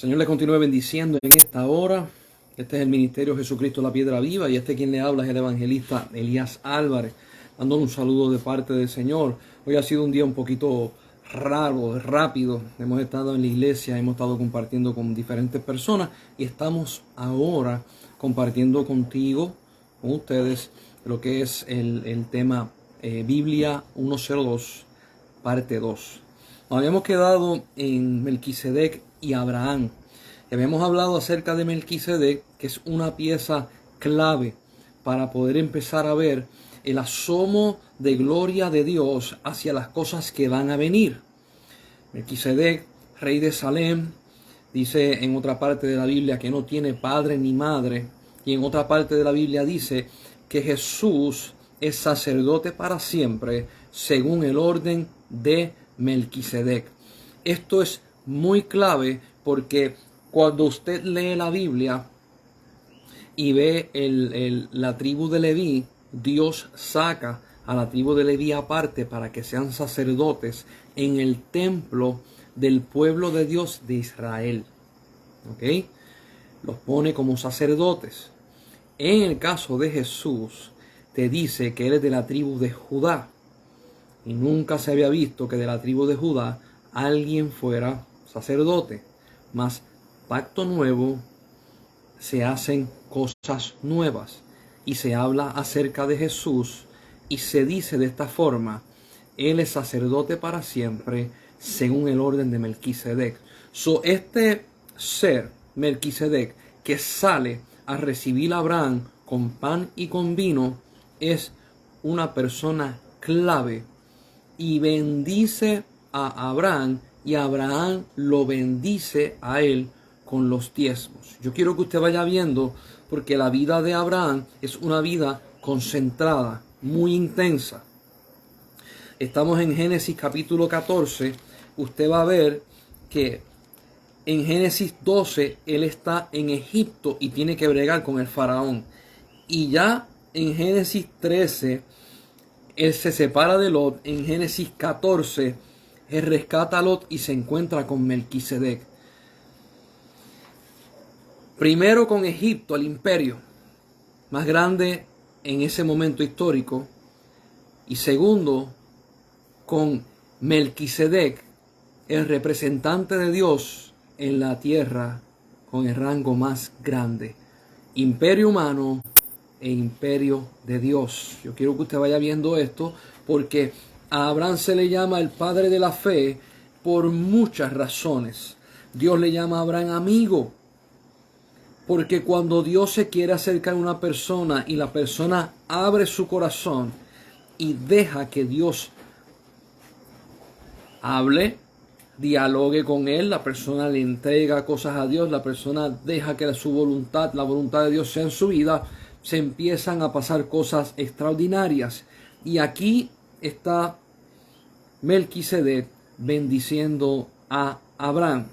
Señor le continúe bendiciendo en esta hora. Este es el Ministerio Jesucristo la Piedra Viva y quien le habla es el evangelista Elías Álvarez, dándole un saludo de parte del Señor. Hoy ha sido un día un poquito raro, rápido. Hemos estado en la iglesia, hemos estado compartiendo con diferentes personas y estamos ahora compartiendo contigo, con ustedes, lo que es el tema Biblia 102, parte 2. Nos habíamos quedado en Melquisedec y Abraham. Y habíamos hablado acerca de Melquisedec, que es una pieza clave para poder empezar a ver el asomo de gloria de Dios hacia las cosas que van a venir. Melquisedec, rey de Salem, dice en otra parte de la Biblia que no tiene padre ni madre. Y en otra parte de la Biblia dice que Jesús es sacerdote para siempre, según el orden de Melquisedec. Esto es muy clave porque cuando usted lee la Biblia y ve la tribu de Leví, Dios saca a la tribu de Leví aparte para que sean sacerdotes en el templo del pueblo de Dios de Israel. ¿Ok? Los pone como sacerdotes. En el caso de Jesús, te dice que él es de la tribu de Judá. Y nunca se había visto que de la tribu de Judá alguien fuera sacerdote. Mas pacto nuevo, se hacen cosas nuevas. Y se habla acerca de Jesús y se dice de esta forma: Él es sacerdote para siempre, según el orden de Melquisedec. Este ser, Melquisedec, que sale a recibir a Abraham con pan y con vino, es una persona clave y bendice a Abraham y Abraham lo bendice a él con los diezmos. Yo quiero que usted vaya viendo, porque la vida de Abraham es una vida concentrada, muy intensa. Estamos en Génesis capítulo 14. Usted va a ver que en Génesis 12 él está en Egipto y tiene que bregar con el faraón. Y ya en Génesis 13 él se separa de Lot. En Génesis 14 él rescata a Lot y se encuentra con Melquisedec. Primero con Egipto, el imperio más grande en ese momento histórico. Y segundo con Melquisedec, el representante de Dios en la tierra con el rango más grande. Imperio humano e imperio de Dios. Yo quiero que usted vaya viendo esto porque a Abraham se le llama el padre de la fe por muchas razones. Dios le llama a Abraham amigo, porque cuando Dios se quiere acercar a una persona y la persona abre su corazón y deja que Dios hable, dialogue con él, la persona le entrega cosas a Dios, la persona deja que su voluntad, la voluntad de Dios sea en su vida, se empiezan a pasar cosas extraordinarias. Y aquí está Melquisedec bendiciendo a Abraham.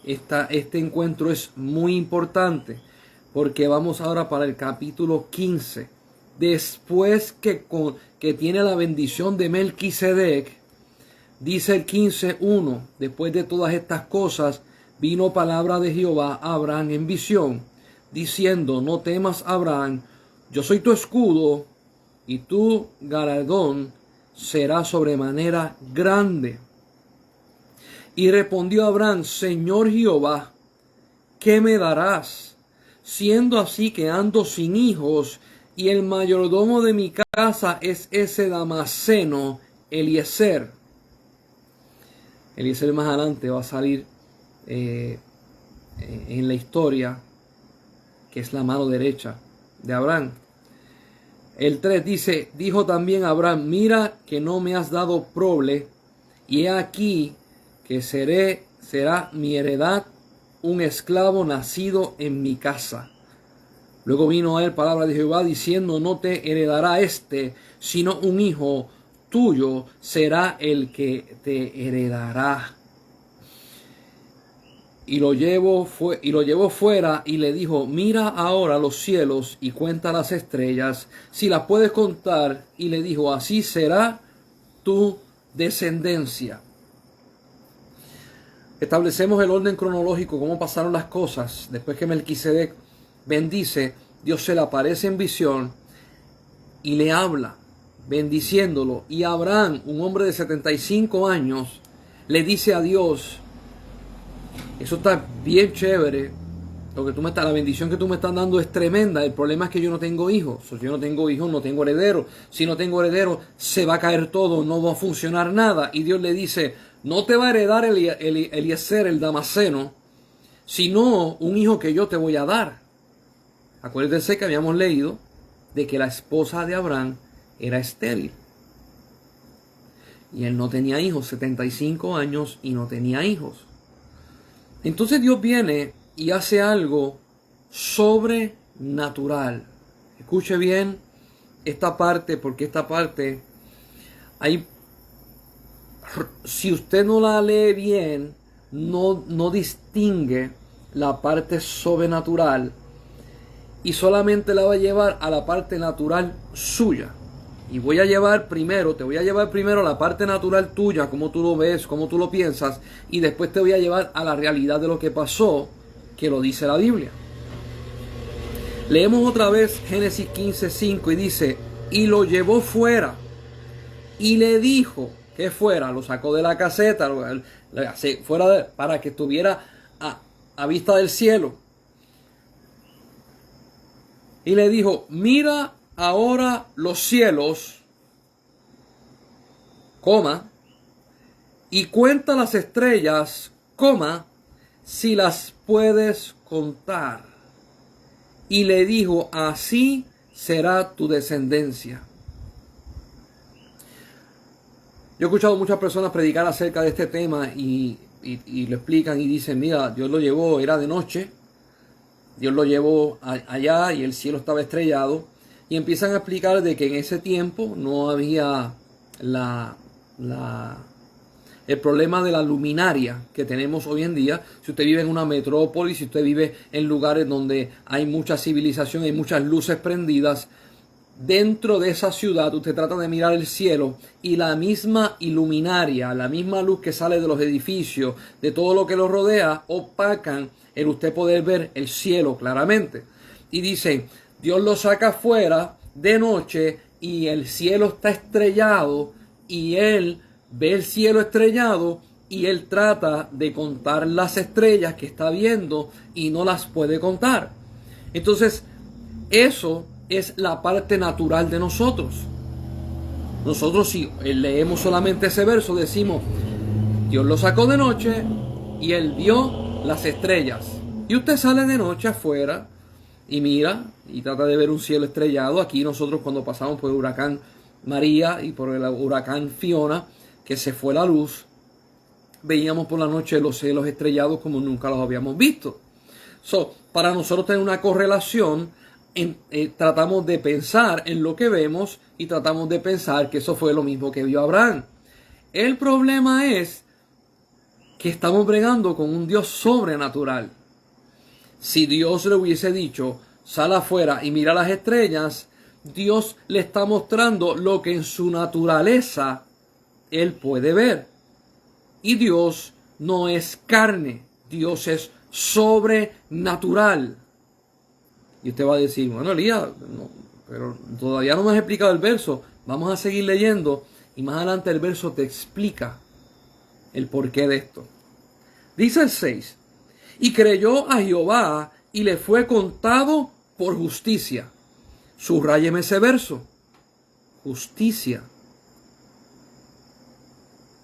Este encuentro es muy importante porque vamos ahora para el capítulo 15. Después que tiene la bendición de Melquisedec, dice el 15:1, después de todas estas cosas, vino palabra de Jehová a Abraham en visión, diciendo: no temas, Abraham, yo soy tu escudo, y tu galardón será sobremanera grande. Y respondió Abraham: Señor Jehová, ¿qué me darás? Siendo así que ando sin hijos, y el mayordomo de mi casa es ese Damaseno, Eliezer. Eliezer más adelante va a salir en la historia, que es la mano derecha de Abraham. El 3 dice: dijo también Abraham: mira que no me has dado prole, y he aquí que será mi heredad un esclavo nacido en mi casa. Luego vino a él palabra de Jehová diciendo: no te heredará sino un hijo tuyo será el que te heredará. Y lo llevó fuera y le dijo: mira ahora los cielos y cuenta las estrellas, si las puedes contar. Y le dijo: así será tu descendencia. establecemos el orden cronológico, cómo pasaron las cosas. Después que Melquisedec bendice, Dios se le aparece en visión y le habla, bendiciéndolo. Y Abraham, un hombre de 75 años, le dice a Dios, eso está bien chévere, la bendición que tú me estás dando es tremenda. El problema es que yo no tengo hijos. Si yo no tengo hijos, no tengo heredero. Si no tengo heredero, se va a caer todo, no va a funcionar nada. Y Dios le dice, no te va a heredar Eliezer, el Damaseno, sino un hijo que yo te voy a dar. Acuérdense que habíamos leído de que la esposa de Abraham era estéril. Y él no tenía hijos, 75 años y no tenía hijos. Entonces Dios viene y hace algo sobrenatural. Escuche bien esta parte, porque esta parte, si usted no la lee bien, no distingue la parte sobrenatural y solamente la va a llevar a la parte natural suya. Y te voy a llevar primero a la parte natural tuya, como tú lo ves, como tú lo piensas, y después te voy a llevar a la realidad de lo que pasó, que lo dice la Biblia. Leemos otra vez Génesis 15:5 y dice, y lo llevó fuera y le dijo que fuera, lo sacó de la caseta, para que estuviera a vista del cielo. Y le dijo, mira ahora los cielos, coma, y cuenta las estrellas, coma, si las puedes contar. Y le dijo, así será tu descendencia. Yo he escuchado muchas personas predicar acerca de este tema y lo explican y dicen, mira, Dios lo llevó, era de noche, Dios lo llevó allá y el cielo estaba estrellado. Y empiezan a explicar de que en ese tiempo no había el problema de la luminaria que tenemos hoy en día. Si usted vive en una metrópoli, si usted vive en lugares donde hay mucha civilización, hay muchas luces prendidas, dentro de esa ciudad usted trata de mirar el cielo y la misma iluminaria, la misma luz que sale de los edificios, de todo lo que lo rodea, opacan el usted poder ver el cielo claramente. Y dicen, Dios lo saca afuera de noche y el cielo está estrellado y él ve el cielo estrellado y él trata de contar las estrellas que está viendo y no las puede contar. Entonces, eso es la parte natural de nosotros. Nosotros, si leemos solamente ese verso, decimos, Dios lo sacó de noche y él vio las estrellas. Y usted sale de noche afuera y mira y trata de ver un cielo estrellado. Aquí nosotros, cuando pasamos por el huracán María y por el huracán Fiona, que se fue la luz, veíamos por la noche los cielos estrellados como nunca los habíamos visto. Para nosotros tener una correlación, tratamos de pensar en lo que vemos y tratamos de pensar que eso fue lo mismo que vio Abraham. El problema es que estamos bregando con un Dios sobrenatural. Si Dios le hubiese dicho, sal afuera y mira las estrellas, Dios le está mostrando lo que en su naturaleza él puede ver. Y Dios no es carne, Dios es sobrenatural. Y usted va a decir, bueno, Elías, no, pero todavía no me has explicado el verso. Vamos a seguir leyendo y más adelante el verso te explica el porqué de esto. Dice el 6, y creyó a Jehová y le fue contado por justicia. Subráyeme ese verso. Justicia.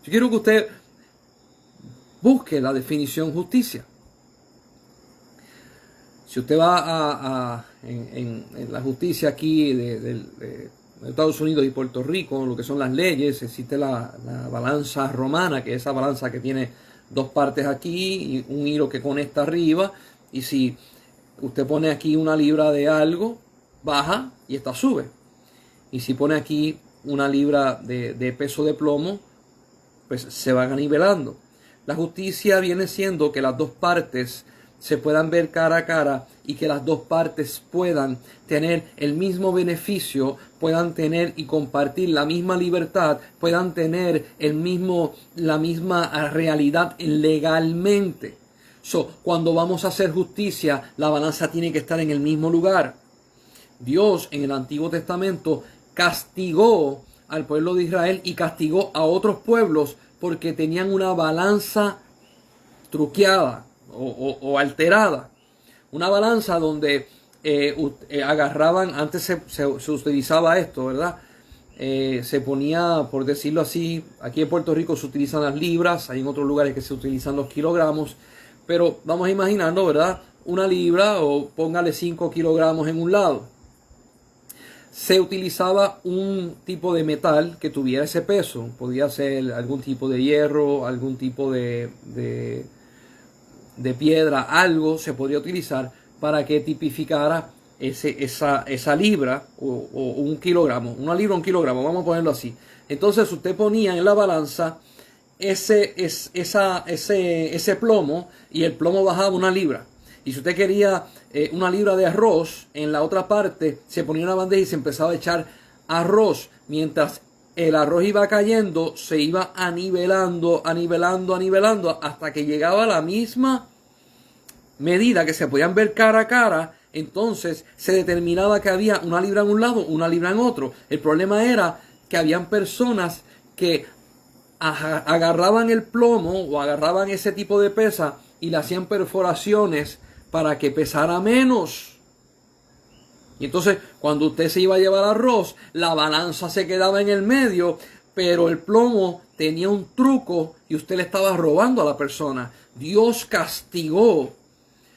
Yo quiero que usted busque la definición justicia. Si usted va en la justicia aquí de Estados Unidos y Puerto Rico, lo que son las leyes, existe la balanza romana, que es esa balanza que tiene dos partes aquí y un hilo que conecta arriba. Y si usted pone aquí una libra de algo, baja y esta sube. Y si pone aquí una libra de peso de plomo, pues se van nivelando. La justicia viene siendo que las dos partes se puedan ver cara a cara y que las dos partes puedan tener el mismo beneficio, puedan tener y compartir la misma libertad, puedan tener la misma realidad legalmente. Cuando vamos a hacer justicia, la balanza tiene que estar en el mismo lugar. Dios en el Antiguo Testamento castigó al pueblo de Israel y castigó a otros pueblos porque tenían una balanza truqueada o alterada. Una balanza donde agarraban, antes se utilizaba esto, ¿verdad? Se ponía, por decirlo así, aquí en Puerto Rico se utilizan las libras, hay en otros lugares que se utilizan los kilogramos, pero vamos a imaginarlo, ¿verdad? Una libra, o póngale 5 kilogramos en un lado. Se utilizaba un tipo de metal que tuviera ese peso. Podía ser algún tipo de hierro, algún tipo de piedra, algo se podría utilizar para que tipificara esa libra o un kilogramo. Una libra o un kilogramo, vamos a ponerlo así. Entonces usted ponía en la balanza ese plomo y el plomo bajaba una libra. Y si usted quería una libra de arroz, en la otra parte se ponía una bandeja y se empezaba a echar arroz. Mientras el arroz iba cayendo, se iba anivelando hasta que llegaba a la misma medida que se podían ver cara a cara. Entonces se determinaba que había una libra en un lado, una libra en otro. El problema era que habían personas que agarraban el plomo o agarraban ese tipo de pesa y le hacían perforaciones para que pesara menos. Y entonces cuando usted se iba a llevar arroz, la balanza se quedaba en el medio, pero el plomo tenía un truco y usted le estaba robando a la persona. Dios castigó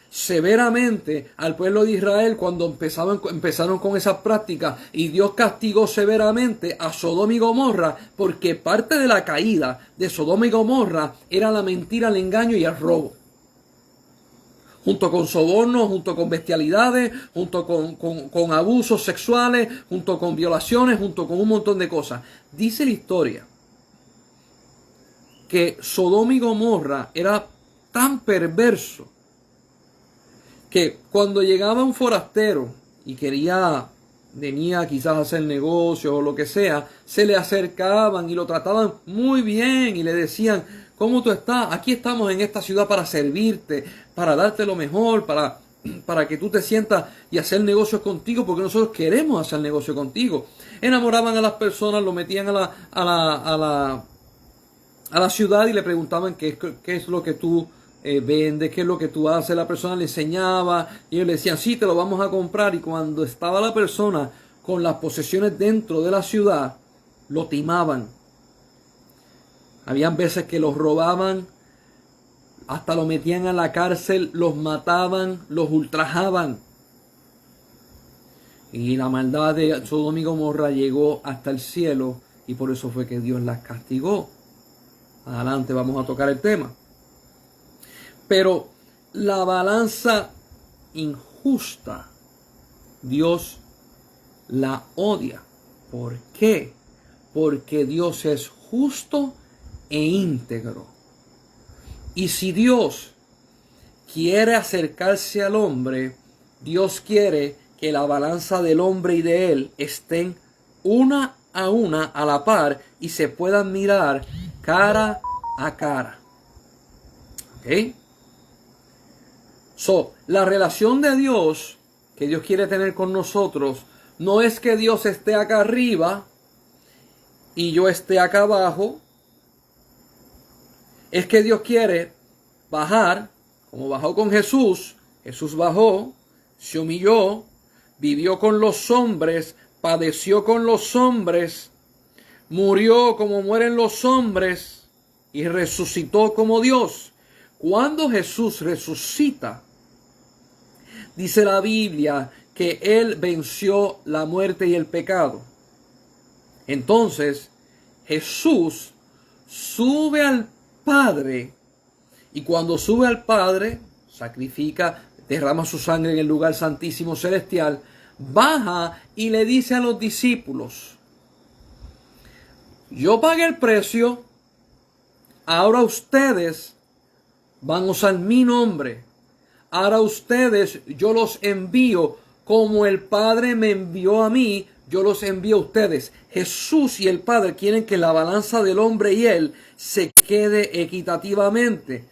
severamente al pueblo de Israel cuando empezaron con esas prácticas, y Dios castigó severamente a Sodoma y Gomorra porque parte de la caída de Sodoma y Gomorra era la mentira, el engaño y el robo. Junto con sobornos, junto con bestialidades, junto con abusos sexuales, junto con violaciones, junto con un montón de cosas. Dice la historia que Sodoma y Gomorra era tan perverso que cuando llegaba un forastero y venía quizás a hacer negocios o lo que sea, se le acercaban y lo trataban muy bien y le decían: ¿cómo tú estás? Aquí estamos en esta ciudad para servirte, para darte lo mejor, para que tú te sientas y hacer negocios contigo, porque nosotros queremos hacer negocio contigo. Enamoraban a las personas, lo metían a la ciudad y le preguntaban qué es lo que tú vendes, qué es lo que tú haces. La persona le enseñaba y ellos le decían: sí, te lo vamos a comprar. Y cuando estaba la persona con las posesiones dentro de la ciudad, lo timaban. Habían veces que los robaban, hasta lo metían a la cárcel, los mataban, los ultrajaban. Y la maldad de Sodoma y Gomorra llegó hasta el cielo, y por eso fue que Dios las castigó. Adelante vamos a tocar el tema. Pero la balanza injusta, Dios la odia. ¿Por qué? Porque Dios es justo e íntegro. Y si Dios quiere acercarse al hombre, Dios quiere que la balanza del hombre y de él estén una a la par y se puedan mirar cara a cara. ¿Ok? La relación de Dios que Dios quiere tener con nosotros no es que Dios esté acá arriba y yo esté acá abajo. Es que Dios quiere bajar, como bajó con Jesús. Jesús bajó, se humilló, vivió con los hombres, padeció con los hombres, murió como mueren los hombres y resucitó como Dios. Cuando Jesús resucita, dice la Biblia que Él venció la muerte y el pecado. Entonces, Jesús sube al Padre, y cuando sube al Padre, sacrifica, derrama su sangre en el lugar santísimo celestial, baja y le dice a los discípulos: yo pagué el precio, ahora ustedes van a usar mi nombre, Ahora ustedes, yo los envío como el Padre me envió a mí, yo los envío a ustedes. Jesús y el Padre quieren que la balanza del hombre y él se quede equitativamente.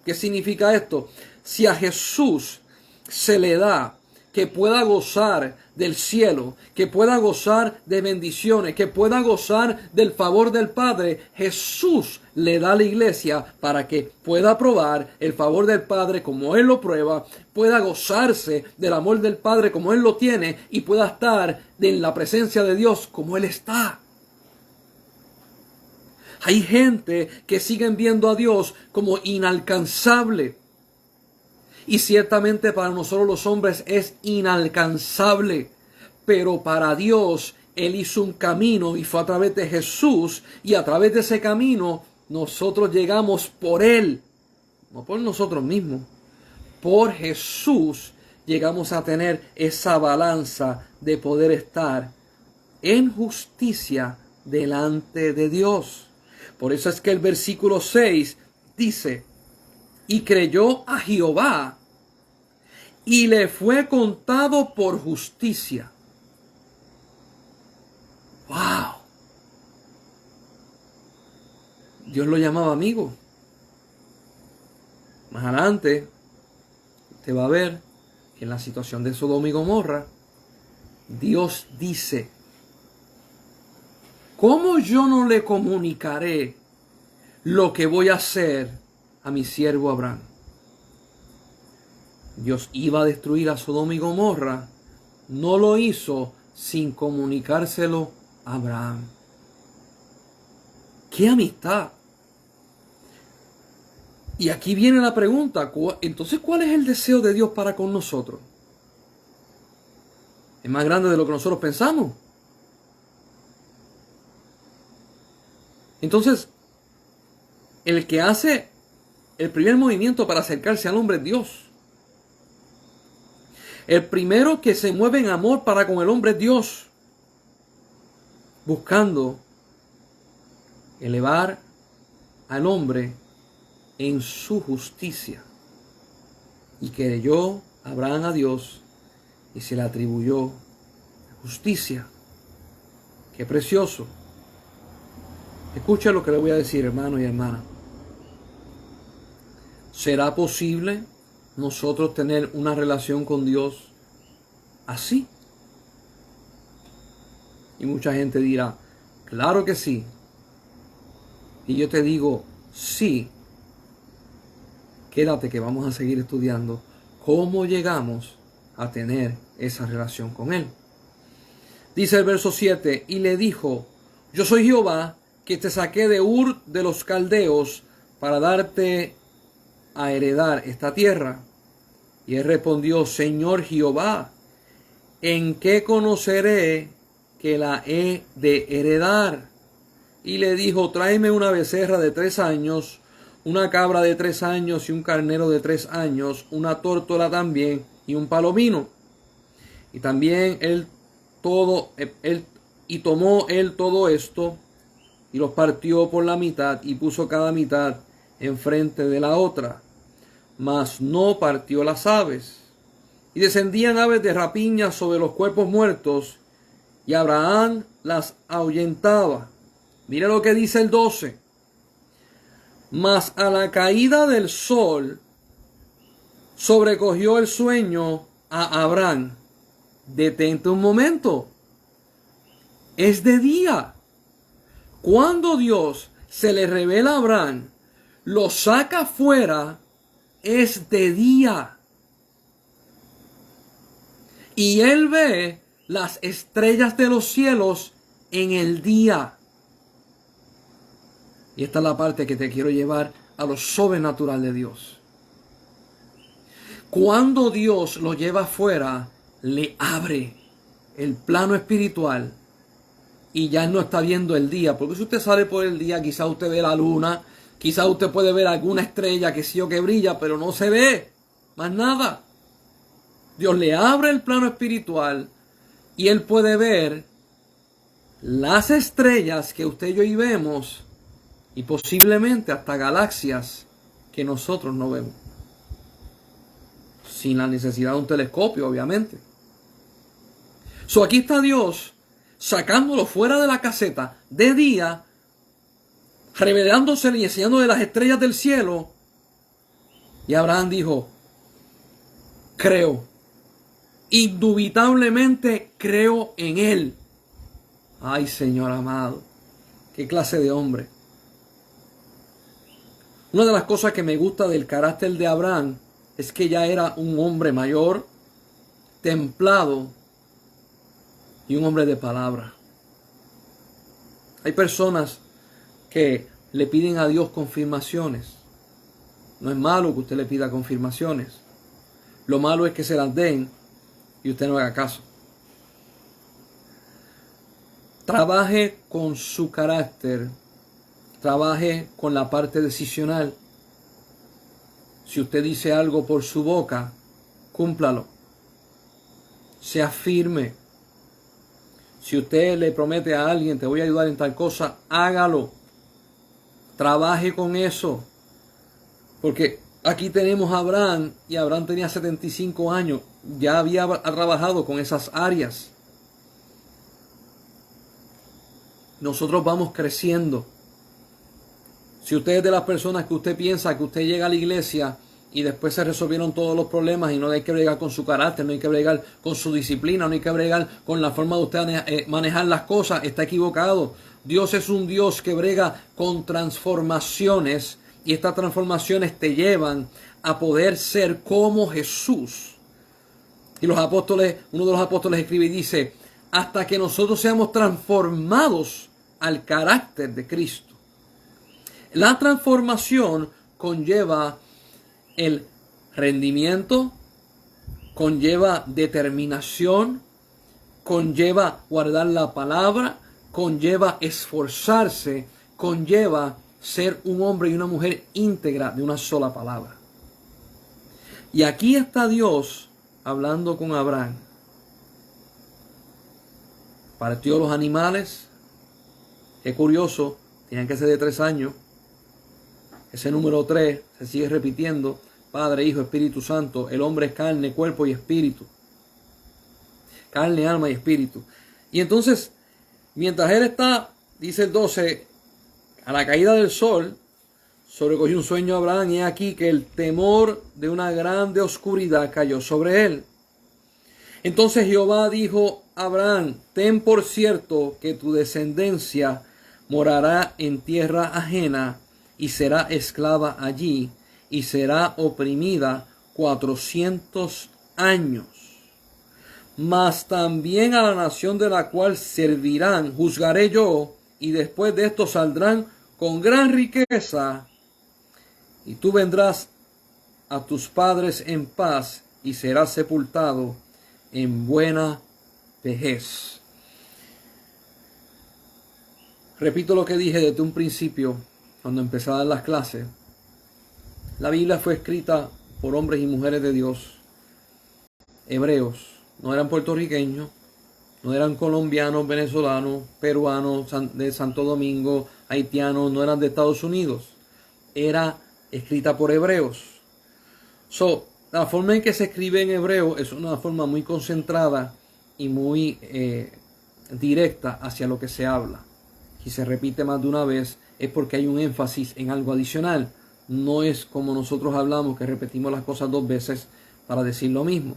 ¿Qué significa esto? Si a Jesús se le da que pueda gozar del cielo, que pueda gozar de bendiciones, que pueda gozar del favor del Padre, Jesús le da a la iglesia para que pueda probar el favor del Padre como Él lo prueba, pueda gozarse del amor del Padre como Él lo tiene y pueda estar en la presencia de Dios como Él está. Hay gente que siguen viendo a Dios como inalcanzable. Y ciertamente para nosotros los hombres es inalcanzable. Pero para Dios, Él hizo un camino y fue a través de Jesús. Y a través de ese camino, nosotros llegamos por Él. No por nosotros mismos. Por Jesús llegamos a tener esa balanza de poder estar en justicia delante de Dios. Por eso es que el versículo 6 dice: y creyó a Jehová, y le fue contado por justicia. ¡Wow! Dios lo llamaba amigo. Más adelante, usted va a ver que en la situación de Sodoma y Gomorra, Dios dice: ¿cómo yo no le comunicaré lo que voy a hacer a mi siervo Abraham? Dios iba a destruir a Sodoma y Gomorra, no lo hizo sin comunicárselo a Abraham. ¡Qué amistad! Y aquí viene la pregunta, entonces, ¿cuál es el deseo de Dios para con nosotros? ¿Es más grande de lo que nosotros pensamos? Entonces, el que hace el primer movimiento para acercarse al hombre es Dios. El primero que se mueve en amor para con el hombre es Dios, buscando elevar al hombre en su justicia. Y creyó Abraham a Dios y se le atribuyó justicia. ¡Qué precioso! Escucha lo que le voy a decir, hermano y hermana. ¿Será posible nosotros tener una relación con Dios así? Y mucha gente dirá: claro que sí. Y yo te digo: sí. Quédate que vamos a seguir estudiando cómo llegamos a tener esa relación con Él. Dice el verso 7: y le dijo: yo soy Jehová, que te saqué de Ur de los Caldeos para darte a heredar esta tierra. Y él respondió: Señor Jehová, ¿en qué conoceré que la he de heredar? Y le dijo: tráeme una becerra de 3 años, una cabra de 3 años y un carnero de 3 años, una tórtola también y un palomino. Y también tomó él todo esto y los partió por la mitad y puso cada mitad enfrente de la otra, mas no partió las aves. Y descendían aves de rapiña sobre los cuerpos muertos, y Abraham las ahuyentaba. Mira lo que dice el 12. Mas a la caída del sol sobrecogió el sueño a Abraham. Detente un momento. Es de día. Cuando Dios se le revela a Abraham, lo saca fuera, es de día. Y él ve las estrellas de los cielos en el día. Y esta es la parte que te quiero llevar a lo sobrenatural de Dios. Cuando Dios lo lleva afuera, le abre el plano espiritual y ya no está viendo el día. Porque si usted sale por el día, quizá usted ve la luna, quizá usted puede ver alguna estrella que sí o que brilla, pero no se ve más nada. Dios le abre el plano espiritual y él puede ver las estrellas que usted y yo vemos y posiblemente hasta galaxias que nosotros no vemos. sin la necesidad de un telescopio, obviamente. So, aquí está Dios sacándolo fuera de la caseta de día, revelándosele y enseñándole las estrellas del cielo. Y Abraham dijo, creo, indubitablemente creo en él. Ay, Señor amado, qué clase de hombre. Una de las cosas que me gusta del carácter de Abraham es que ya era un hombre mayor, templado y un hombre de palabra. Hay personas que le piden a Dios confirmaciones. No es malo que usted le pida confirmaciones. Lo malo es que se las den y usted no haga caso. Trabaje con su carácter. Trabaje con la parte decisional. Si usted dice algo por su boca, cúmplalo. Sea firme. Si usted le promete a alguien, te voy a ayudar en tal cosa, hágalo. Trabaje con eso. Porque aquí tenemos a Abraham, y Abraham tenía 75 años. Ya había trabajado con esas áreas. Nosotros vamos creciendo. Si usted es de las personas que usted piensa que usted llega a la iglesia y después se resolvieron todos los problemas y no hay que bregar con su carácter, no hay que bregar con su disciplina, no hay que bregar con la forma de usted manejar las cosas, está equivocado. Dios es un Dios que brega con transformaciones y estas transformaciones te llevan a poder ser como Jesús. Y los apóstoles, uno de los apóstoles escribe y dice, hasta que nosotros seamos transformados al carácter de Cristo. La transformación conlleva el rendimiento, conlleva determinación, conlleva guardar la palabra, conlleva esforzarse, conlleva ser un hombre y una mujer íntegra de una sola palabra. Y aquí está Dios hablando con Abraham. Partió los animales. Qué curioso, tenían que ser de 3 años. Ese número 3 se sigue repitiendo. Padre, Hijo, Espíritu Santo. El hombre es carne, cuerpo y espíritu. Carne, alma y espíritu. Y entonces, mientras él está, dice el 12, a la caída del sol, sobrecogió un sueño a Abraham, y aquí que el temor de una grande oscuridad cayó sobre él. Entonces Jehová dijo a Abraham, ten por cierto que tu descendencia morará en tierra ajena, y será esclava allí, y será oprimida 400 años. Mas también a la nación de la cual servirán juzgaré yo, y después de esto saldrán con gran riqueza, y tú vendrás a tus padres en paz, y serás sepultado en buena vejez. Repito lo que dije desde un principio, cuando empecé a dar las clases. La Biblia fue escrita por hombres y mujeres de Dios, hebreos. No eran puertorriqueños, no eran colombianos, venezolanos, peruanos, de Santo Domingo, haitianos, no eran de Estados Unidos. Era escrita por hebreos. La forma en que se escribe en hebreo es una forma muy concentrada y muy directa hacia lo que se habla. Si se repite más de una vez es porque hay un énfasis en algo adicional. No es como nosotros hablamos, que repetimos las cosas 2 veces para decir lo mismo.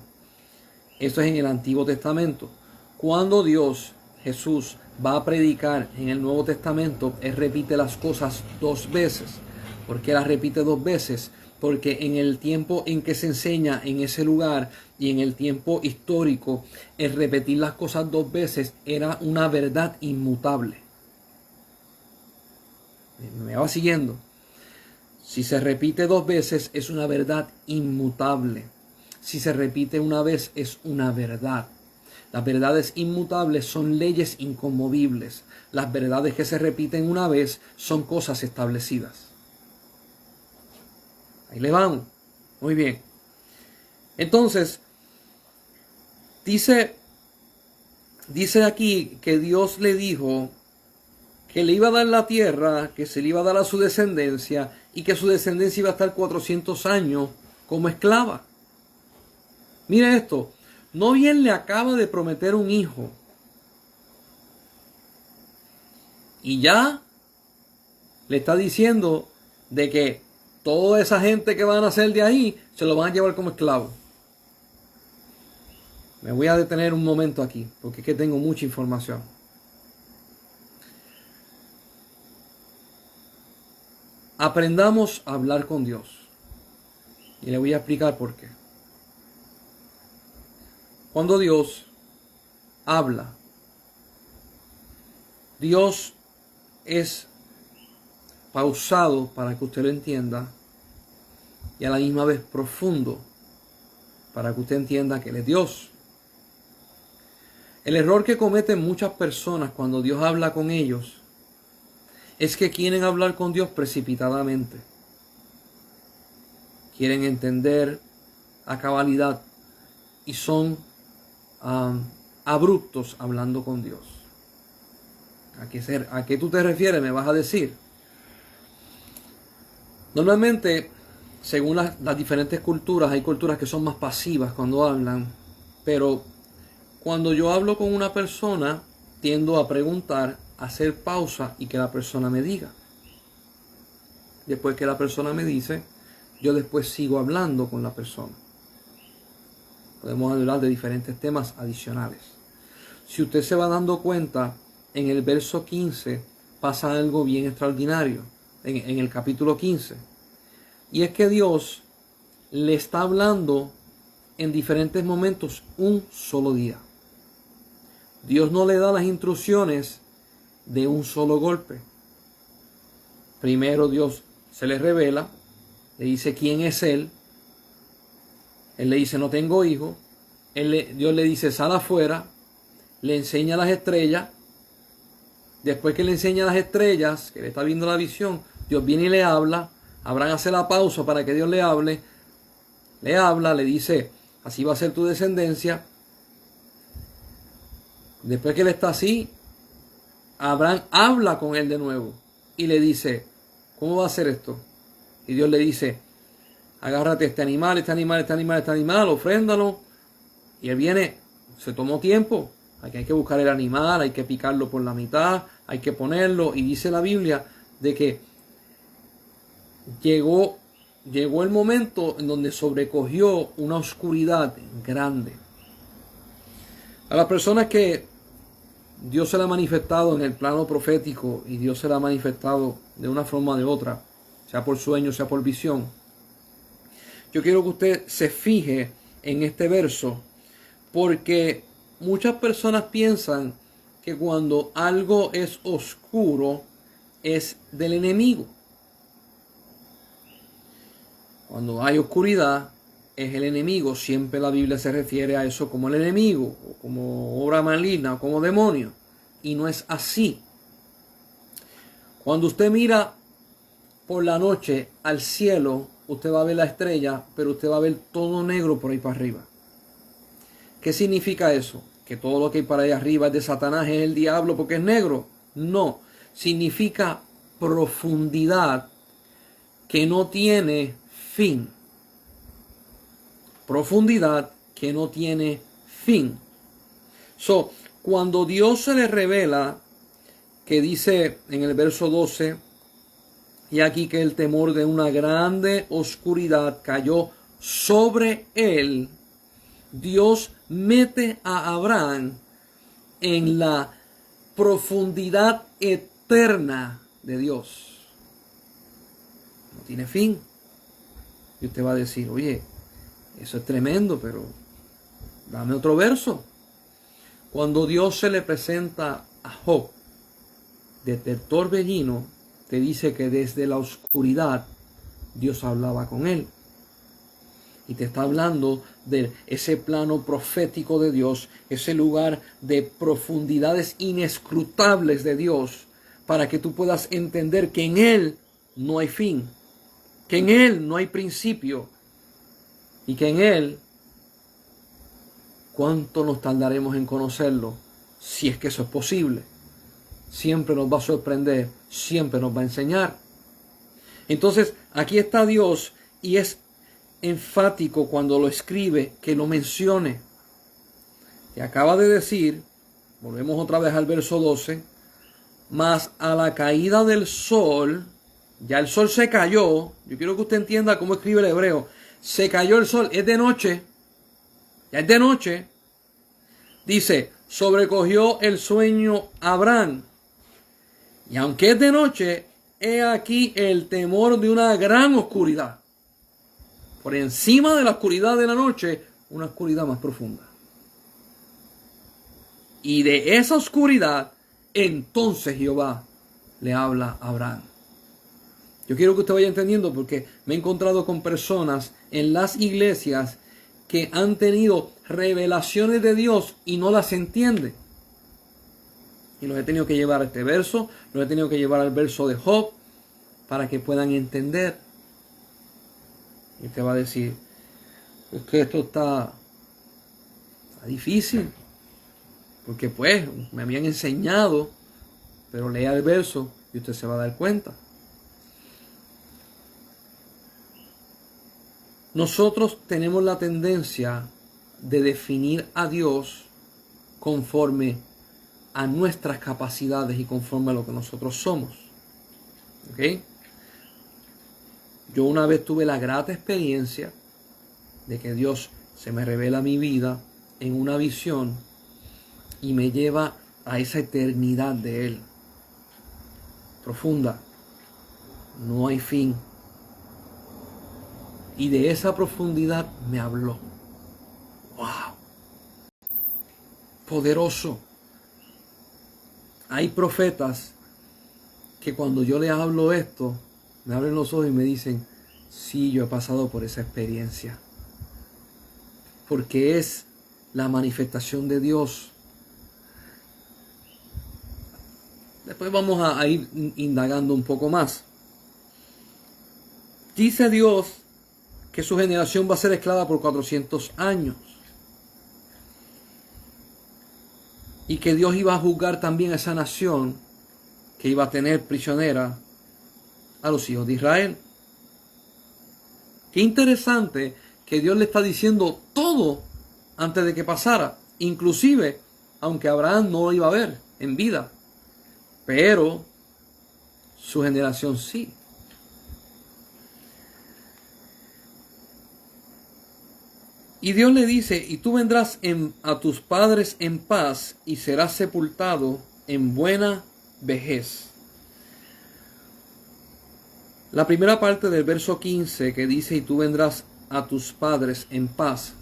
Esto es en el Antiguo Testamento. Cuando Dios, Jesús, va a predicar en el Nuevo Testamento, Él repite las cosas 2 veces. ¿Por qué las repite 2 veces? Porque en el tiempo en que se enseña en ese lugar y en el tiempo histórico, el repetir las cosas 2 veces era una verdad inmutable. ¿Me va siguiendo? Si se repite 2 veces es una verdad inmutable. Si se repite una vez es una verdad. Las verdades inmutables son leyes inconmovibles. Las verdades que se repiten una vez son cosas establecidas. Ahí le vamos. Muy bien. Entonces, dice aquí que Dios le dijo que le iba a dar la tierra, que se le iba a dar a su descendencia y que su descendencia iba a estar 400 años como esclava. Mire esto, no bien le acaba de prometer un hijo y ya le está diciendo de que toda esa gente que van a nacer de ahí se lo van a llevar como esclavo. Me voy a detener un momento aquí, porque es que tengo mucha información. Aprendamos a hablar con Dios. Y le voy a explicar por qué. Cuando Dios habla, Dios es pausado para que usted lo entienda y a la misma vez profundo para que usted entienda que Él es Dios. El error que cometen muchas personas cuando Dios habla con ellos es que quieren hablar con Dios precipitadamente. Quieren entender a cabalidad y son abruptos hablando con Dios. ¿A qué tú te refieres? Me vas a decir. Normalmente, según las diferentes culturas, hay culturas que son más pasivas cuando hablan, pero cuando yo hablo con una persona, tiendo a preguntar, a hacer pausa y que la persona me diga. Después que la persona me dice, yo después sigo hablando con la persona. Podemos hablar de diferentes temas adicionales. Si usted se va dando cuenta, en el verso 15 pasa algo bien extraordinario, en el capítulo 15. Y es que Dios le está hablando en diferentes momentos un solo día. Dios no le da las instrucciones de un solo golpe. Primero Dios se le revela, le dice quién es Él. Él le dice no tengo hijo. Dios le dice sal afuera, le enseña las estrellas. Después que le enseña las estrellas, que le está viendo la visión, Dios viene y le habla. Abraham hace la pausa para que Dios le hable. Le habla, le dice, así va a ser tu descendencia. Después que él está así, Abraham habla con él de nuevo y le dice, ¿cómo va a ser esto? Y Dios le dice, agárrate este animal, ofréndalo. Y él viene, se tomó tiempo. Hay que buscar el animal, hay que picarlo por la mitad, hay que ponerlo. Y dice la Biblia de que llegó el momento en donde sobrecogió una oscuridad grande. A las personas que Dios se le ha manifestado en el plano profético y Dios se le ha manifestado de una forma o de otra, sea por sueño, sea por visión, yo quiero que usted se fije en este verso, porque muchas personas piensan que cuando algo es oscuro es del enemigo. Cuando hay oscuridad es el enemigo. Siempre la Biblia se refiere a eso como el enemigo, o como obra maligna, o como demonio. Y no es así. Cuando usted mira por la noche al cielo, usted va a ver la estrella, pero usted va a ver todo negro por ahí para arriba. ¿Qué significa eso? ¿Que todo lo que hay para allá arriba es de Satanás, es el diablo porque es negro? No. Significa profundidad que no tiene fin. Profundidad que no tiene fin. Cuando Dios se le revela, que dice en el verso 12, y aquí que el temor de una grande oscuridad cayó sobre él, Dios mete a Abraham en la profundidad eterna de Dios. No tiene fin. Y usted va a decir, oye, eso es tremendo, pero dame otro verso. Cuando Dios se le presenta a Job desde el torbellino, te dice que desde la oscuridad Dios hablaba con él. Y te está hablando de ese plano profético de Dios, ese lugar de profundidades inescrutables de Dios, para que tú puedas entender que en Él no hay fin, que en Él no hay principio, y que en Él, ¿cuánto nos tardaremos en conocerlo? Si es que eso es posible. Siempre nos va a sorprender, siempre nos va a enseñar. Entonces, aquí está Dios y es enfático cuando lo escribe que lo mencione. Y acaba de decir, volvemos otra vez al verso 12, mas a la caída del sol, ya el sol se cayó. Yo quiero que usted entienda cómo escribe el hebreo. Se cayó el sol, es de noche, ya es de noche. Dice, sobrecogió el sueño Abraham. Y aunque es de noche, he aquí el temor de una gran oscuridad. Por encima de la oscuridad de la noche, una oscuridad más profunda. Y de esa oscuridad, entonces Jehová le habla a Abraham. Yo quiero que usted vaya entendiendo porque me he encontrado con personas en las iglesias que han tenido revelaciones de Dios y no las entienden. Y los he tenido que llevar a este verso, los he tenido que llevar al verso de Job para que puedan entender. Y usted va a decir, es que esto está difícil. Porque pues me habían enseñado, pero lea el verso y usted se va a dar cuenta. Nosotros tenemos la tendencia de definir a Dios conforme a nuestras capacidades y conforme a lo que nosotros somos. ¿Ok? Yo una vez tuve la grata experiencia de que Dios se me revela a mi vida en una visión y me lleva a esa eternidad de Él. Profunda. No hay fin. Y de esa profundidad me habló. ¡Wow! Poderoso. Hay profetas que cuando yo les hablo esto, me abren los ojos y me dicen, sí, yo he pasado por esa experiencia. Porque es la manifestación de Dios. Después vamos a ir indagando un poco más. Dice Dios que su generación va a ser esclava por 400 años. Y que Dios iba a juzgar también a esa nación que iba a tener prisionera a los hijos de Israel. Qué interesante que Dios le está diciendo todo antes de que pasara. Inclusive, aunque Abraham no lo iba a ver en vida. Pero su generación sí. Y Dios le dice, y tú vendrás a tus padres en paz y serás sepultado en buena vejez. La primera parte del verso 15 que dice, y tú vendrás a tus padres en paz.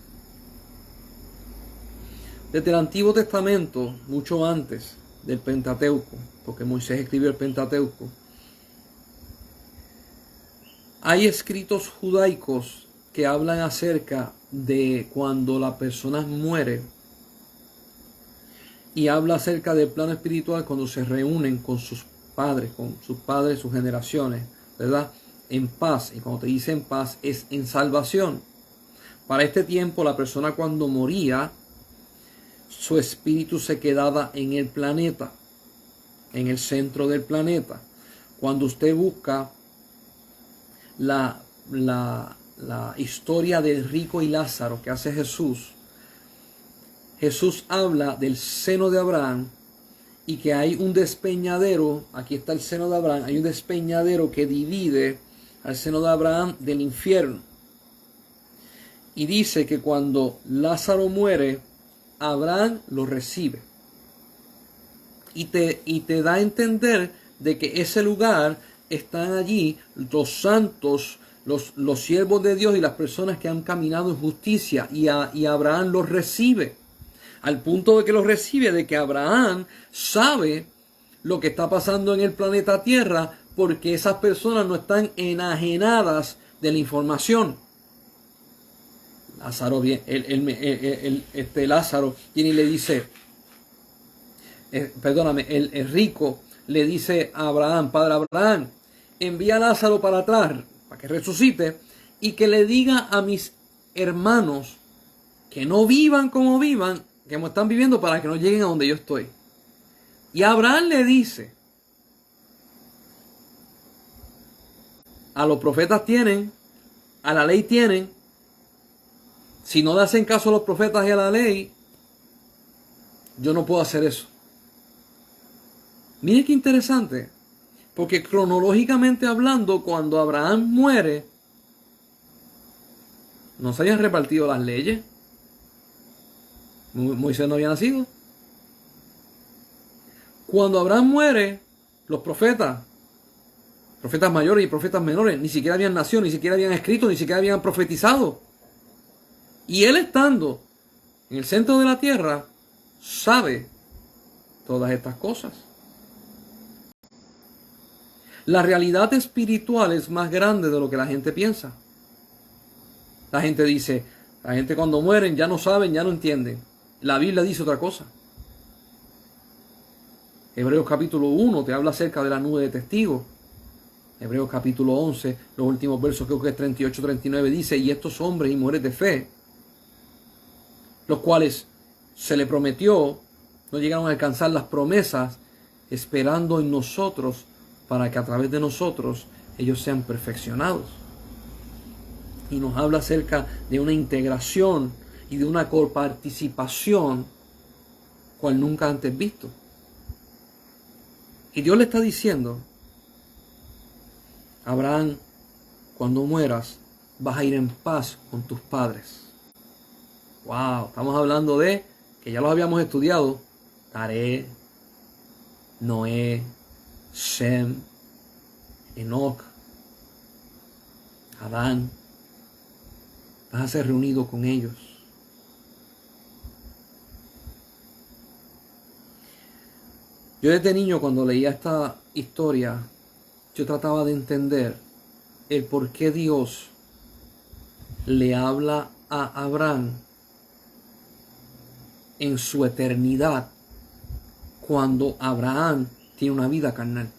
Desde el Antiguo Testamento, mucho antes del Pentateuco, porque Moisés escribió el Pentateuco, hay escritos judaicos que hablan acerca de cuando la persona muere y habla acerca del plano espiritual cuando se reúnen con sus padres, sus generaciones, ¿verdad? En paz. Y cuando te dice en paz es en salvación. Para este tiempo la persona cuando moría, su espíritu se quedaba en el planeta, en el centro del planeta. Cuando usted busca la historia del rico y Lázaro que hace Jesús, Jesús habla del seno de Abraham y que hay un despeñadero, aquí está el seno de Abraham, hay un despeñadero que divide al seno de Abraham del infierno. Y dice que cuando Lázaro muere, Abraham lo recibe. Y te da a entender de que ese lugar están allí los santos, los siervos de Dios y las personas que han caminado en justicia. Y Abraham los recibe. Al punto de que los recibe, de que Abraham sabe lo que está pasando en el planeta Tierra, porque esas personas no están enajenadas de la información. Lázaro viene y le dice, el rico le dice a Abraham, Padre Abraham, envía a Lázaro para atrás, para que resucite, y que le diga a mis hermanos que no vivan como vivan, que como están viviendo, para que no lleguen a donde yo estoy. Y Abraham le dice, a los profetas tienen, a la ley tienen, Si no le hacen caso a los profetas y a la ley, yo no puedo hacer eso. Mire qué interesante, porque cronológicamente hablando, cuando Abraham muere, no se habían repartido las leyes. Moisés no había nacido. Cuando Abraham muere, los profetas mayores y profetas menores, ni siquiera habían nacido, ni siquiera habían escrito, ni siquiera habían profetizado. Y él, estando en el centro de la tierra, sabe todas estas cosas. La realidad espiritual es más grande de lo que la gente piensa. La gente dice, la gente cuando mueren ya no saben, ya no entienden. La Biblia dice otra cosa. Hebreos capítulo 1 te habla acerca de la nube de testigos. Hebreos capítulo 11, los últimos versos, creo que es 38-39, dice, y estos hombres y mujeres de fe, los cuales se le prometió, no llegaron a alcanzar las promesas, esperando en nosotros, para que a través de nosotros ellos sean perfeccionados. Y nos habla acerca de una integración y de una coparticipación cual nunca antes visto. Y Dios le está diciendo, Abraham, cuando mueras, vas a ir en paz con tus padres. Wow, estamos hablando de, que ya los habíamos estudiado, Taré, Noé, Sem, Enoc, Adán. Vas a ser reunido con ellos. Yo desde niño, cuando leía esta historia, yo trataba de entender el por qué Dios le habla a Abraham en su eternidad cuando Abraham tiene una vida carnal.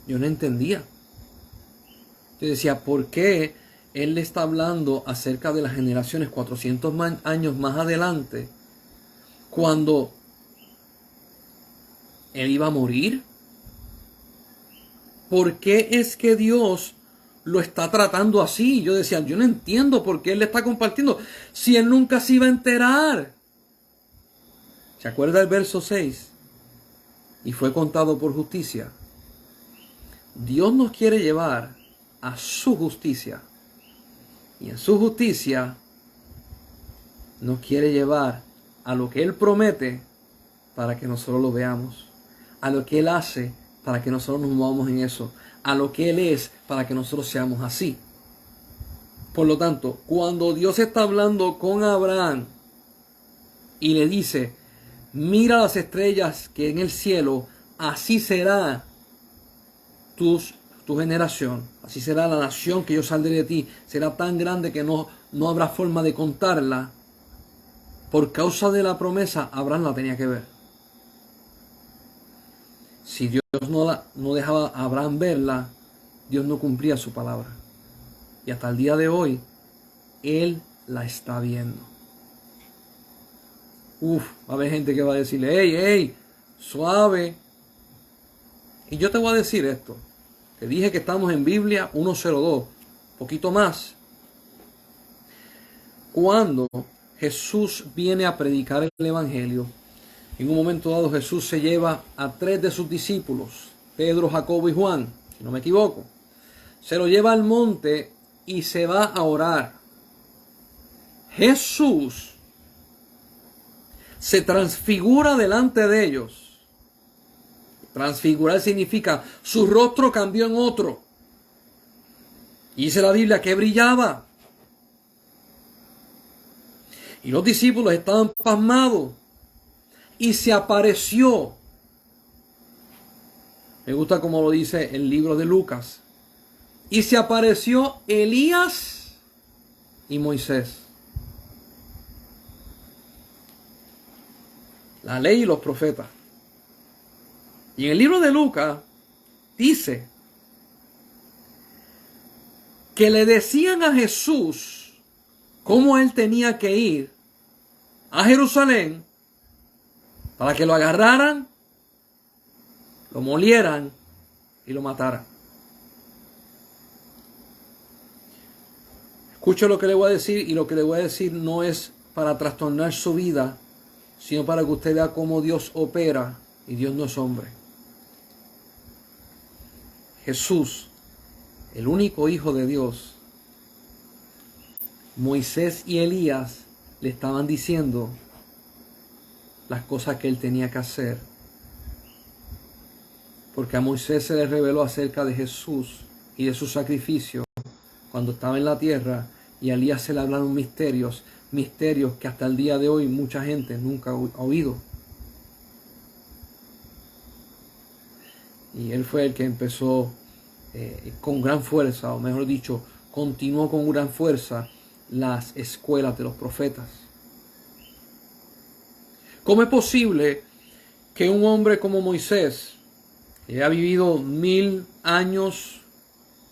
Yo no entendía. Yo decía, ¿por qué Él le está hablando acerca de las generaciones 400 años más adelante, cuando Él iba a morir? ¿Por qué es que Dios lo está tratando así? Yo decía, yo no entiendo por qué Él le está compartiendo, si Él nunca se iba a enterar. ¿Se acuerda el verso 6? Y fue contado por justicia. Dios nos quiere llevar a su justicia. Y en su justicia nos quiere llevar a lo que Él promete para que nosotros lo veamos. A lo que Él hace para que nosotros nos movamos en eso. A lo que Él es para que nosotros seamos así. Por lo tanto, cuando Dios está hablando con Abraham y le dice, mira las estrellas que en el cielo, así será tu generación, así será la nación que yo saldré de ti, será tan grande que no habrá forma de contarla. Por causa de la promesa, Abraham la tenía que ver. Si Dios no dejaba a Abraham verla, Dios no cumplía su palabra. Y hasta el día de hoy, Él la está viendo. Va a haber gente que va a decirle, hey, suave. Y yo te voy a decir esto. Te dije que estamos en Biblia 1:02, poquito más. Cuando Jesús viene a predicar el Evangelio, en un momento dado Jesús se lleva a 3 de sus discípulos, Pedro, Jacobo y Juan, si no me equivoco. Se lo lleva al monte y se va a orar. Jesús se transfigura delante de ellos. Transfigurar significa su rostro cambió en otro. Y dice la Biblia que brillaba. Y los discípulos estaban pasmados. Y se apareció. Me gusta como lo dice el libro de Lucas. Y se apareció Elías y Moisés. La ley y los profetas. Y en el libro de Lucas dice que le decían a Jesús cómo él tenía que ir a Jerusalén para que lo agarraran, lo molieran y lo mataran. Escuche lo que le voy a decir, y lo que le voy a decir no es para trastornar su vida, sino para que usted vea cómo Dios opera, y Dios no es hombre. Jesús, el único Hijo de Dios, Moisés y Elías le estaban diciendo las cosas que él tenía que hacer. Porque a Moisés se le reveló acerca de Jesús y de su sacrificio cuando estaba en la tierra, y a Elías se le hablaron misterios que hasta el día de hoy mucha gente nunca ha oído. Y él fue el que empezó con gran fuerza, o mejor dicho, continuó con gran fuerza las escuelas de los profetas. ¿Cómo es posible que un hombre como Moisés, que ha vivido 1000 años,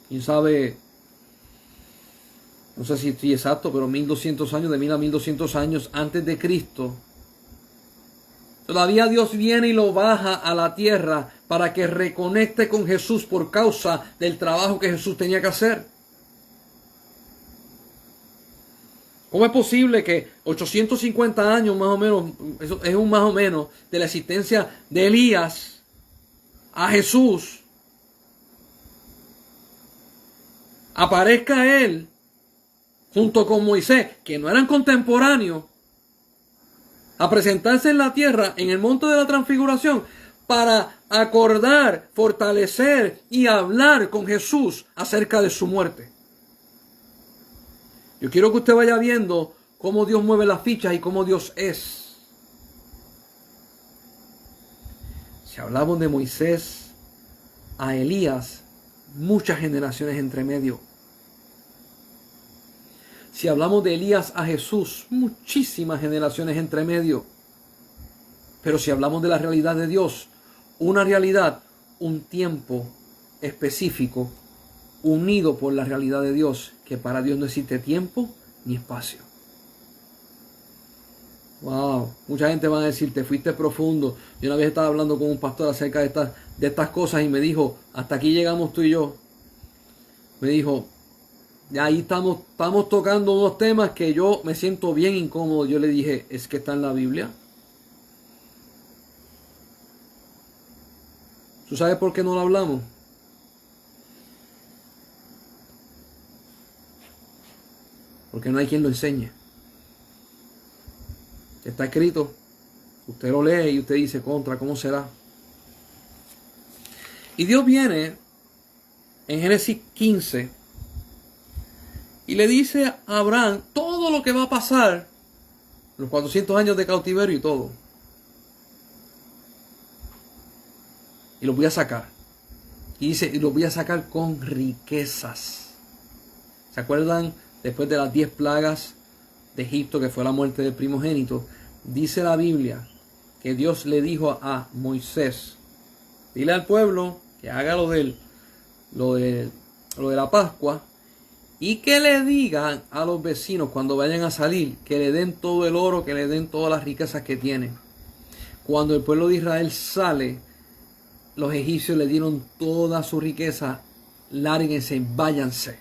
quién sabe, no sé si estoy exacto, pero 1200 años, de 1000 a 1200 años antes de Cristo, todavía Dios viene y lo baja a la tierra para que reconecte con Jesús por causa del trabajo que Jesús tenía que hacer? ¿Cómo es posible que 850 años más o menos, eso es un más o menos, de la existencia de Elías a Jesús, aparezca él junto con Moisés, que no eran contemporáneos, a presentarse en la tierra en el monte de la transfiguración para acordar, fortalecer y hablar con Jesús acerca de su muerte? Yo quiero que usted vaya viendo cómo Dios mueve las fichas y cómo Dios es. Si hablamos de Moisés a Elías, muchas generaciones entre medio. Si hablamos de Elías a Jesús, muchísimas generaciones entre medio. Pero si hablamos de la realidad de Dios, una realidad, un tiempo específico, unido por la realidad de Dios, que para Dios no existe tiempo ni espacio. Wow, mucha gente va a decir, te fuiste profundo. Yo una vez estaba hablando con un pastor acerca de estas cosas y me dijo, hasta aquí llegamos tú y yo. Me dijo, ya ahí estamos tocando unos temas que yo me siento bien incómodo. Yo le dije, ¿es que está en la Biblia? ¿Tú sabes por qué no lo hablamos? Porque no hay quien lo enseñe. Está escrito, usted lo lee y usted dice, contra, ¿cómo será? Y Dios viene en Génesis 15 y le dice a Abraham todo lo que va a pasar, los 400 años de cautiverio y todo. Y los voy a sacar. Y dice, y los voy a sacar con riquezas. ¿Se acuerdan? Después de las 10 plagas de Egipto, que fue la muerte del primogénito, dice la Biblia que Dios le dijo a Moisés, dile al pueblo que haga lo de la Pascua, y que le digan a los vecinos cuando vayan a salir, que le den todo el oro, que le den todas las riquezas que tienen. Cuando el pueblo de Israel sale, los egipcios le dieron toda su riqueza, lárguense, váyanse.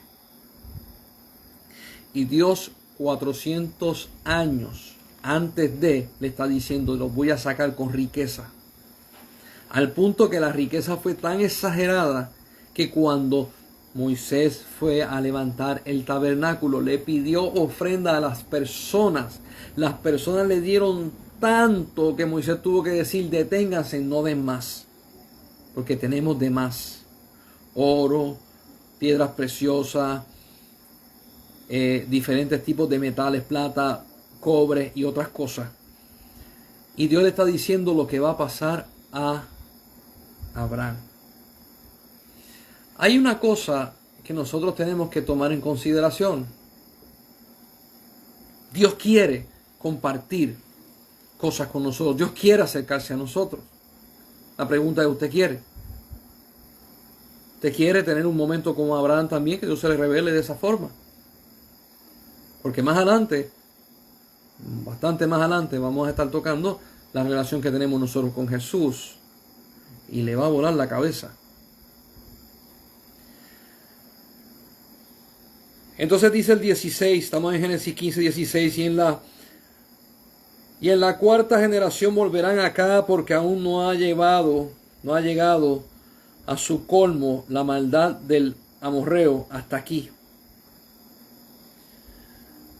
Y Dios 400 años antes de le está diciendo, los voy a sacar con riqueza. Al punto que la riqueza fue tan exagerada que cuando Moisés fue a levantar el tabernáculo, le pidió ofrenda a las personas. Las personas le dieron tanto que Moisés tuvo que decir, deténganse, no den más. Porque tenemos de más. Oro, piedras preciosas, diferentes tipos de metales, plata, cobre y otras cosas. Y Dios le está diciendo lo que va a pasar a Abraham. Hay una cosa que nosotros tenemos que tomar en consideración. Dios quiere compartir cosas con nosotros. Dios quiere acercarse a nosotros. La pregunta es, ¿usted quiere? ¿Usted quiere tener un momento como Abraham también, que Dios se le revele de esa forma? Porque más adelante, bastante más adelante, vamos a estar tocando la relación que tenemos nosotros con Jesús. Y le va a volar la cabeza. Entonces dice el 16, estamos en Génesis 15, 16, y en la cuarta generación volverán acá porque aún no ha llegado a su colmo la maldad del amorreo hasta aquí.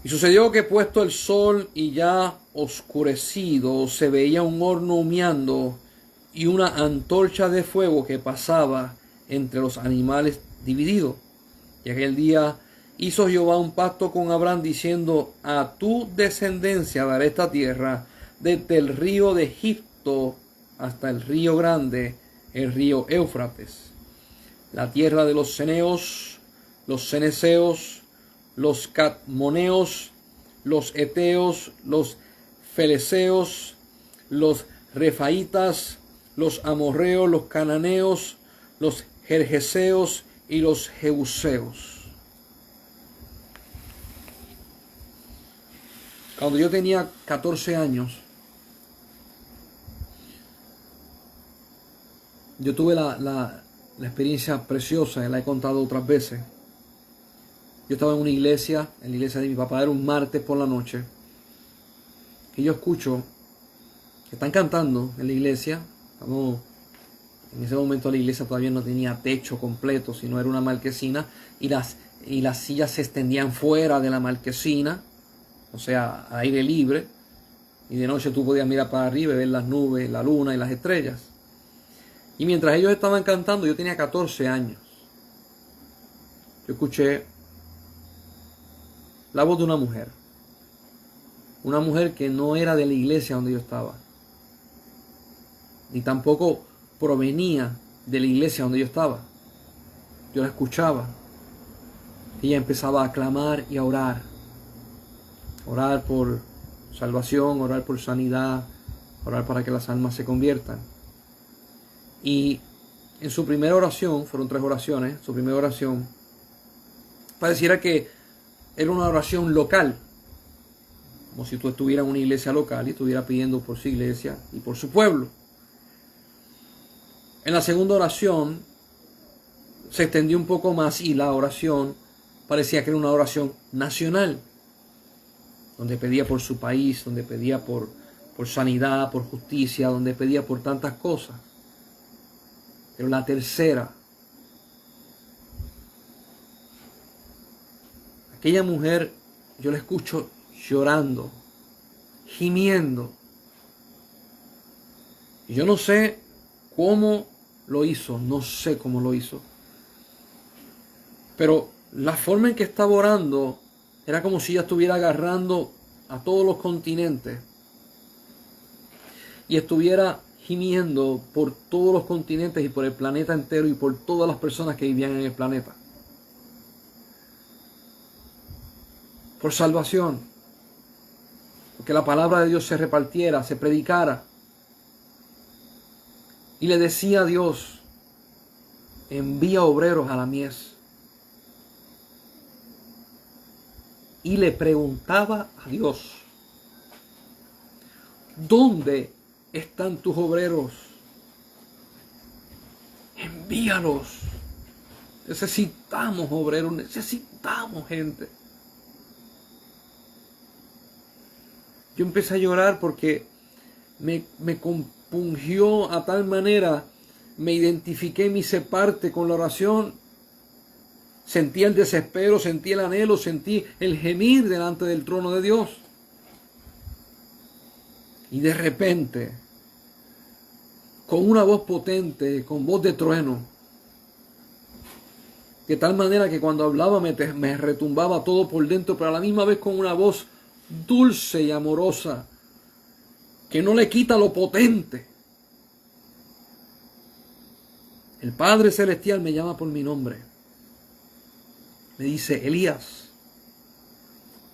Y sucedió que puesto el sol y ya oscurecido, se veía un horno humeando y una antorcha de fuego que pasaba entre los animales divididos. Y aquel día hizo Jehová un pacto con Abraham diciendo: a tu descendencia daré esta tierra, desde el río de Egipto hasta el río grande, el río Éufrates, la tierra de los ceneos, los ceneseos, los cadmoneos, los eteos, los feleseos, los refaitas, los amorreos, los cananeos, los gergeseos y los jebuseos. Cuando yo tenía 14 años, yo tuve la experiencia preciosa, y la he contado otras veces. Yo estaba en una iglesia, en la iglesia de mi papá, era un martes por la noche, y yo escucho que están cantando en la iglesia. En ese momento la iglesia todavía no tenía techo completo, sino era una marquesina, y las sillas se extendían fuera de la marquesina, o sea, a aire libre, y de noche tú podías mirar para arriba y ver las nubes, la luna y las estrellas. Y mientras ellos estaban cantando, yo tenía 14 años. Yo escuché la voz de una mujer que no era de la iglesia donde yo estaba, ni tampoco provenía de la iglesia donde yo estaba. Yo la escuchaba. Ella empezaba a clamar y a orar por salvación, orar por sanidad, orar para que las almas se conviertan. Y en su primera oración, fueron 3 oraciones, su primera oración pareciera que era una oración local, como si tú estuvieras en una iglesia local y estuvieras pidiendo por su iglesia y por su pueblo. En la segunda oración se extendió un poco más y la oración parecía que era una oración nacional, donde pedía por su país, donde pedía por sanidad, por justicia, donde pedía por tantas cosas. Pero la tercera, aquella mujer, yo la escucho llorando, gimiendo. Y yo no sé cómo lo hizo, no sé cómo lo hizo. Pero la forma en que estaba orando era como si ella estuviera agarrando a todos los continentes y estuviera gimiendo por todos los continentes y por el planeta entero y por todas las personas que vivían en el planeta. Por salvación. Porque la palabra de Dios se repartiera, se predicara. Y le decía a Dios: envía obreros a la mies. Y le preguntaba a Dios: ¿dónde están tus obreros? Envíalos. Necesitamos obreros, necesitamos gente. Yo empecé a llorar porque me compungió a tal manera, me identifiqué, me hice parte con la oración. Sentí el desespero, sentí el anhelo, sentí el gemir delante del trono de Dios. Y de repente, con una voz potente, con voz de trueno, de tal manera que cuando hablaba me retumbaba todo por dentro, pero a la misma vez con una voz dulce y amorosa, que no le quita lo potente. El Padre Celestial me llama por mi nombre. Me dice: Elías,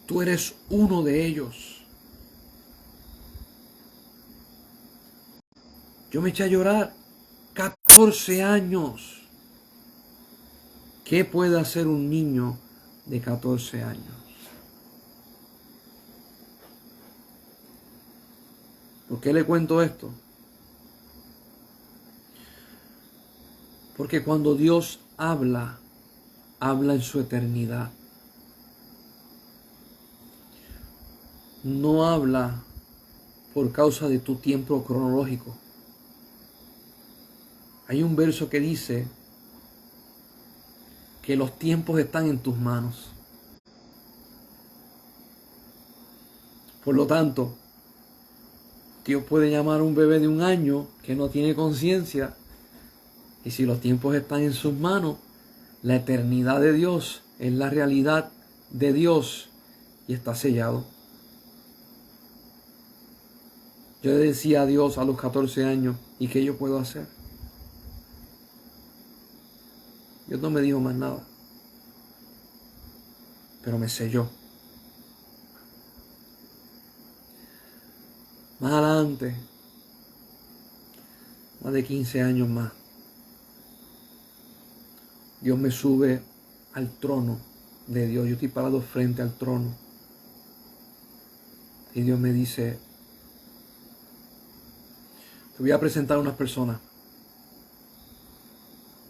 tú eres uno de ellos. Yo me eché a llorar. 14 años. ¿Qué puede hacer un niño de 14 años? ¿Por qué le cuento esto? Porque cuando Dios habla, habla en su eternidad. no habla por causa de tu tiempo cronológico. Hay un verso que dice que los tiempos están en tus manos. Por lo tanto, Dios puede llamar a un bebé de 1 año que no tiene conciencia, y si los tiempos están en sus manos, la eternidad de Dios es la realidad de Dios y está sellado. Yo le decía a Dios a los 14 años, ¿y qué yo puedo hacer? Dios no me dijo más nada, pero me selló. Más adelante, más de 15 años más, Dios me sube al trono de Dios. Yo estoy parado frente al trono. Y Dios me dice, te voy a presentar a unas personas.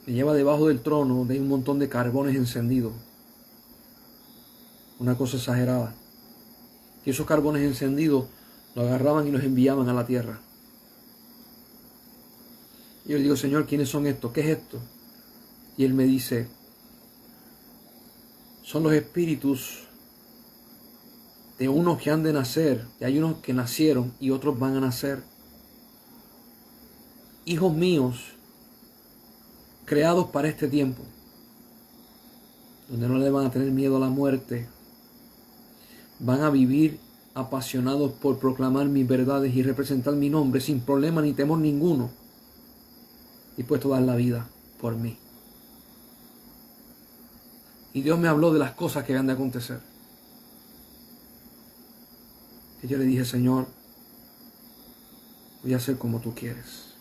Me lleva debajo del trono donde hay un montón de carbones encendidos. Una cosa exagerada. Y esos carbones encendidos los agarraban y los enviaban a la tierra. Y yo le digo, Señor, ¿quiénes son estos? ¿Qué es esto? Y Él me dice, son los espíritus de unos que han de nacer. Y hay unos que nacieron y otros van a nacer. Hijos míos, creados para este tiempo, donde no le van a tener miedo a la muerte, van a vivir apasionados por proclamar mis verdades y representar mi nombre sin problema ni temor ninguno, dispuesto a dar la vida por mí. Y Dios me habló de las cosas que han de acontecer. Y yo le dije, Señor, voy a hacer como tú quieres.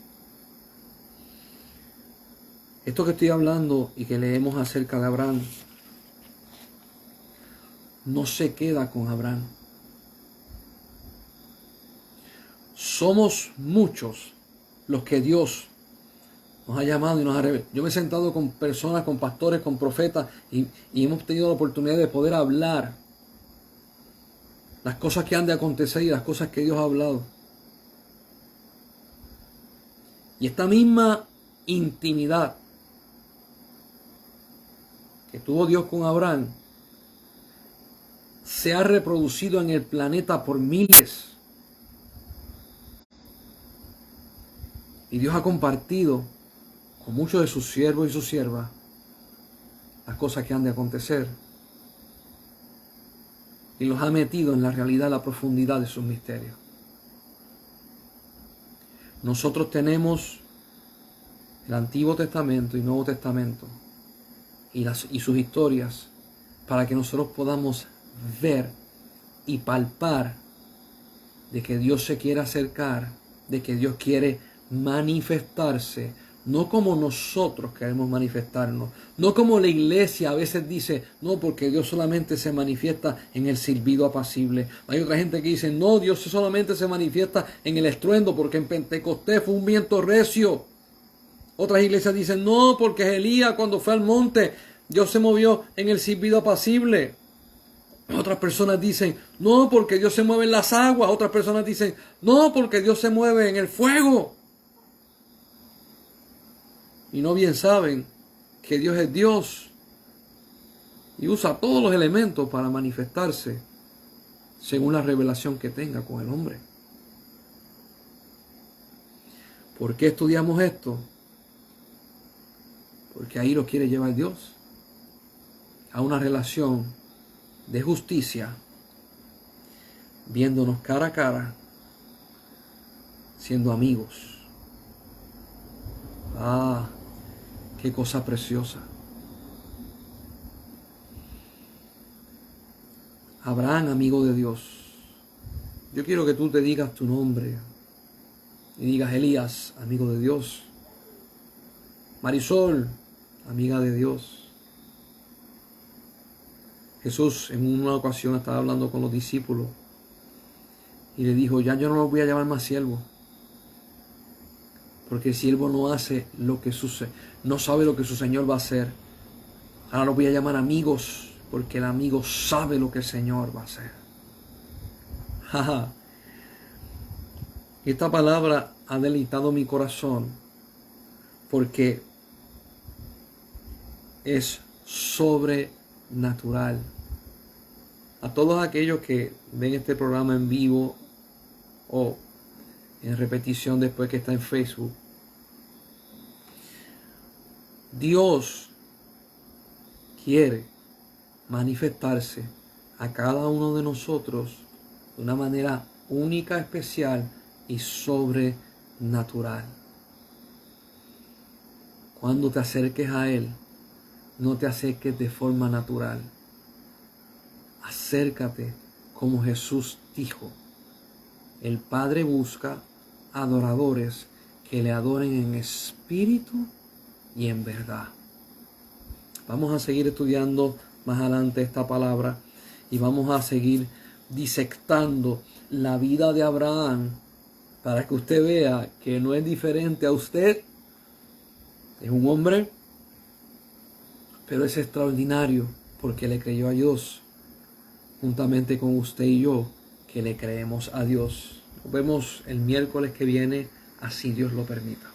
Esto que estoy hablando y que leemos acerca de Abraham, no se queda con Abraham. Somos muchos los que Dios nos ha llamado y nos ha revelado. Yo me he sentado con personas, con pastores, con profetas y hemos tenido la oportunidad de poder hablar las cosas que han de acontecer y las cosas que Dios ha hablado. Y esta misma intimidad que tuvo Dios con Abraham se ha reproducido en el planeta por miles. Y Dios ha compartido con muchos de sus siervos y sus siervas las cosas que han de acontecer. Y los ha metido en la realidad, la profundidad de sus misterios. Nosotros tenemos el Antiguo Testamento y Nuevo Testamento y sus historias para que nosotros podamos ver y palpar de que Dios se quiere acercar, de que Dios quiere manifestarse, no como nosotros queremos manifestarnos, no como la iglesia a veces dice, no, porque Dios solamente se manifiesta en el silbido apacible. Hay otra gente que dice, no, Dios solamente se manifiesta en el estruendo, porque en Pentecostés fue un viento recio. Otras iglesias dicen, no, porque Elías cuando fue al monte, Dios se movió en el silbido apacible. Otras personas dicen, no, porque Dios se mueve en las aguas. Otras personas dicen, no, porque Dios se mueve en el fuego. Y no bien saben que Dios es Dios y usa todos los elementos para manifestarse según la revelación que tenga con el hombre. ¿Por qué estudiamos esto? Porque ahí lo quiere llevar Dios, a una relación de justicia, viéndonos cara a cara, siendo amigos. Ah, qué cosa preciosa. Abraham, amigo de Dios. Yo quiero que tú te digas tu nombre y digas Elías, amigo de Dios. Marisol, amiga de Dios. Jesús en una ocasión estaba hablando con los discípulos y le dijo, ya yo no los voy a llamar más siervos, porque el siervo no hace lo que no sabe lo que su Señor va a hacer. Ahora los voy a llamar amigos, porque el amigo sabe lo que el Señor va a hacer. Esta palabra ha deleitado mi corazón porque es sobrenatural. A todos aquellos que ven este programa en vivo o en repetición después que está en Facebook, Dios quiere manifestarse a cada uno de nosotros de una manera única, especial y sobrenatural. Cuando te acerques a Él, no te acerques de forma natural. Acércate como Jesús dijo. El Padre busca adoradores que le adoren en espíritu y en verdad. Vamos a seguir estudiando más adelante esta palabra y vamos a seguir disectando la vida de Abraham para que usted vea que no es diferente a usted. Es un hombre, pero es extraordinario porque le creyó a Dios, juntamente con usted y yo, que le creemos a Dios. Nos vemos el miércoles que viene, así Dios lo permita.